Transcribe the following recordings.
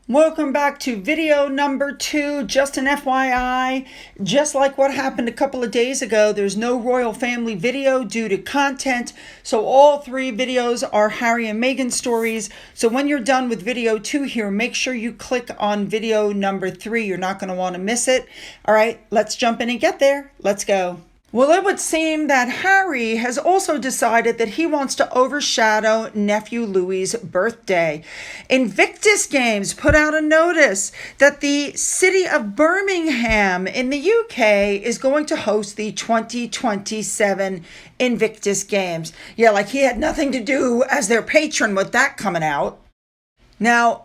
Welcome back to video number 2. Just an FYI, just like what happened a couple of days ago, there's no royal family video due to content. So all 3 videos are Harry and Meghan stories. So when you're done with video 2 here, make sure you click on video number 3. You're not going to want to miss it. All right, let's jump in and get there. Let's go. Well, it would seem that Harry has also decided that he wants to overshadow nephew Louis's birthday. Invictus Games put out a notice that the city of Birmingham in the UK is going to host the 2027 Invictus Games. Yeah, like he had nothing to do as their patron with that coming out. Now,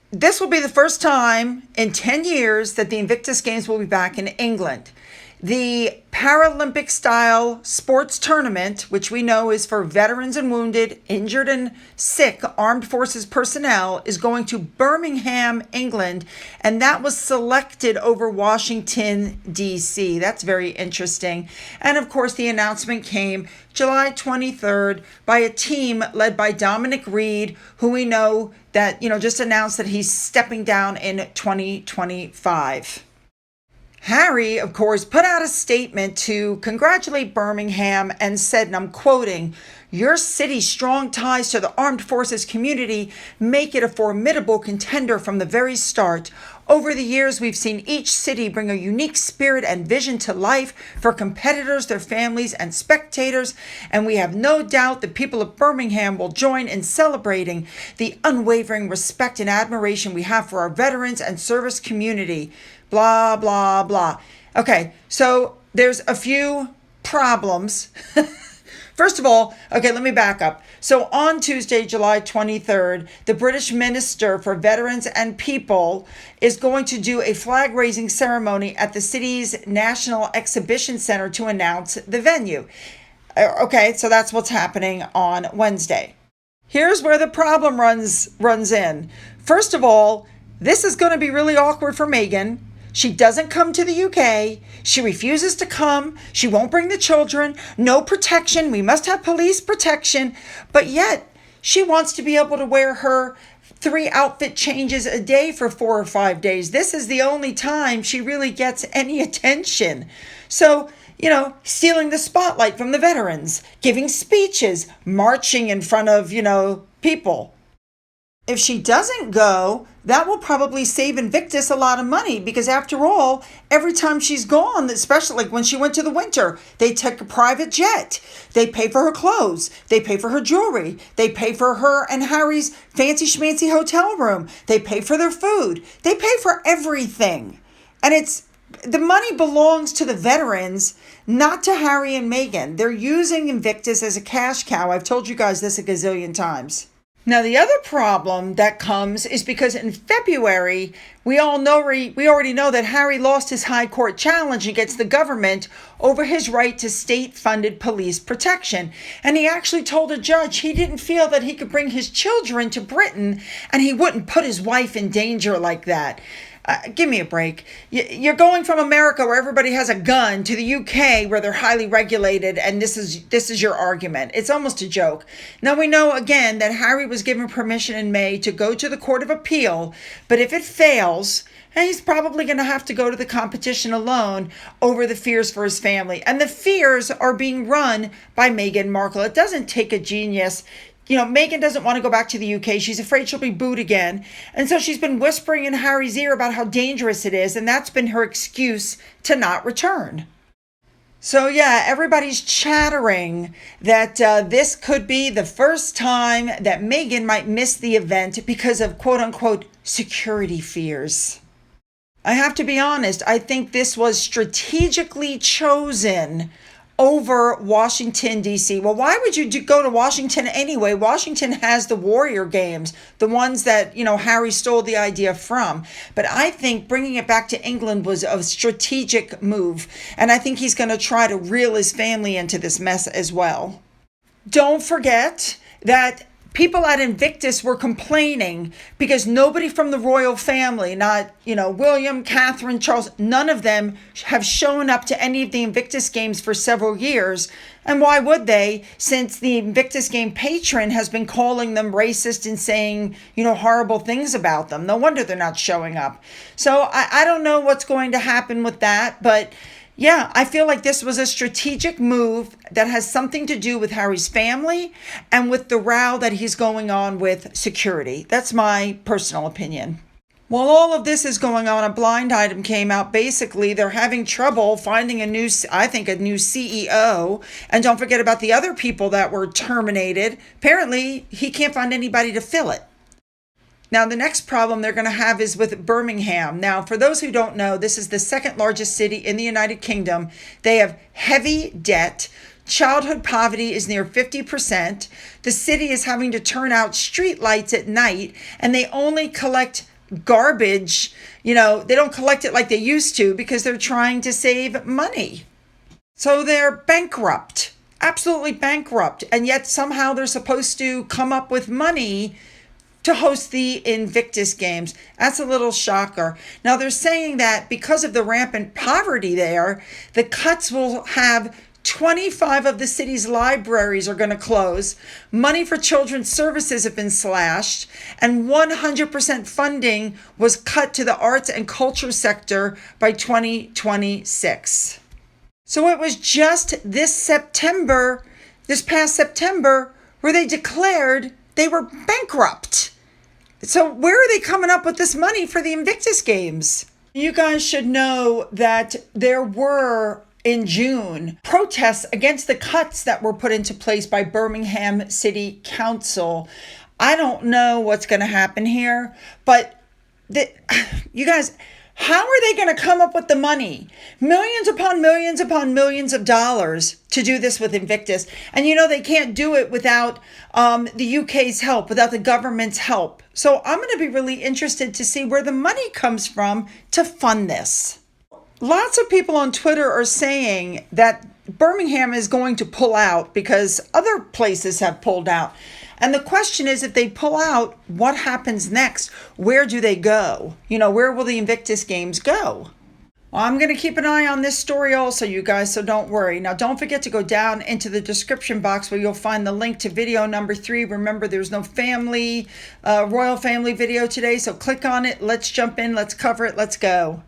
this will be the first time in 10 years that the Invictus Games will be back in England. The Paralympic style sports tournament, which we know is for veterans and wounded, injured and sick armed forces personnel, is going to Birmingham, England, and that was selected over Washington, D.C. That's very interesting. And of course, the announcement came July 23rd by a team led by Dominic Reed, who we know that, just announced that he's stepping down in 2025. Harry, of course, put out a statement to congratulate Birmingham and said, and I'm quoting, "Your city's strong ties to the armed forces community make it a formidable contender from the very start. Over the years, we've seen each city bring a unique spirit and vision to life for competitors, their families, and spectators, and we have no doubt the people of Birmingham will join in celebrating the unwavering respect and admiration we have for our veterans and service community." Blah, blah, blah. Okay, so there's a few problems. First of all, okay, let me back up. So on Tuesday, July 23rd, the British Minister for Veterans and People is going to do a flag-raising ceremony at the city's National Exhibition Center to announce the venue. Okay, so that's what's happening on Wednesday. Here's where the problem runs in. First of all, this is going to be really awkward for Meghan. She doesn't come to the UK. She refuses to come. She won't bring the children. No protection. We must have police protection. But yet, she wants to be able to wear her 3 outfit changes a day for 4 or 5 days. This is the only time she really gets any attention. So, stealing the spotlight from the veterans, giving speeches, marching in front of, people. If she doesn't go, that will probably save Invictus a lot of money because after all, every time she's gone, especially like when she went to the winter, they took a private jet. They pay for her clothes. They pay for her jewelry. They pay for her and Harry's fancy schmancy hotel room. They pay for their food. They pay for everything. And the money belongs to the veterans, not to Harry and Meghan. They're using Invictus as a cash cow. I've told you guys this a gazillion times. Now, the other problem that comes is because in February, we already know that Harry lost his high court challenge against the government over his right to state-funded police protection. And he actually told a judge he didn't feel that he could bring his children to Britain and he wouldn't put his wife in danger like that. Give me a break. You're going from America where everybody has a gun to the UK where they're highly regulated, and this is your argument. It's almost a joke. Now we know again that Harry was given permission in May to go to the Court of Appeal, but if it fails, he's probably going to have to go to the competition alone over the fears for his family. And the fears are being run by Meghan Markle. It doesn't take a genius. Meghan doesn't want to go back to the UK. She's afraid she'll be booed again. And so she's been whispering in Harry's ear about how dangerous it is. And that's been her excuse to not return. So yeah, everybody's chattering that this could be the first time that Meghan might miss the event because of quote unquote security fears. I have to be honest, I think this was strategically chosen over Washington, D.C. Well, why would you go to Washington anyway? Washington has the Warrior Games, the ones that, Harry stole the idea from. But I think bringing it back to England was a strategic move. And I think he's going to try to reel his family into this mess as well. Don't forget that people at Invictus were complaining because nobody from the royal family, not, William, Catherine, Charles, none of them have shown up to any of the Invictus games for several years. And why would they, since the Invictus game patron has been calling them racist and saying, horrible things about them? No wonder they're not showing up. So I don't know what's going to happen with that, but yeah, I feel like this was a strategic move that has something to do with Harry's family and with the row that he's going on with security. That's my personal opinion. While all of this is going on, a blind item came out. Basically, they're having trouble finding a new CEO. And don't forget about the other people that were terminated. Apparently, he can't find anybody to fill it. Now, the next problem they're going to have is with Birmingham. Now, for those who don't know, this is the second largest city in the United Kingdom. They have heavy debt. Childhood poverty is near 50%. The city is having to turn out street lights at night, and they only collect garbage. They don't collect it like they used to because they're trying to save money. So they're bankrupt, absolutely bankrupt. And yet somehow they're supposed to come up with money to host the Invictus games. That's a little shocker. Now they're saying that because of the rampant poverty there, the cuts will have 25 of the city's libraries are going to close. Money for children's services have been slashed, and 100% funding was cut to the arts and culture sector by 2026. So it was just this past September, where they declared they were bankrupt. So where are they coming up with this money for the Invictus games? You guys should know that there were, in June, protests against the cuts that were put into place by Birmingham City Council. I don't know what's going to happen here, but you guys, how are they going to come up with the money? Millions upon millions upon millions of dollars to do this with Invictus. And they can't do it without the UK's help, without the government's help. So I'm going to be really interested to see where the money comes from to fund this. Lots of people on Twitter are saying that Birmingham is going to pull out because other places have pulled out. And the question is, if they pull out, what happens next? Where do they go? Where will the Invictus games go? Well, I'm going to keep an eye on this story also, you guys, so don't worry. Now, don't forget to go down into the description box where you'll find the link to video number 3. Remember, there's no royal family video today, so click on it. Let's jump in. Let's cover it. Let's go.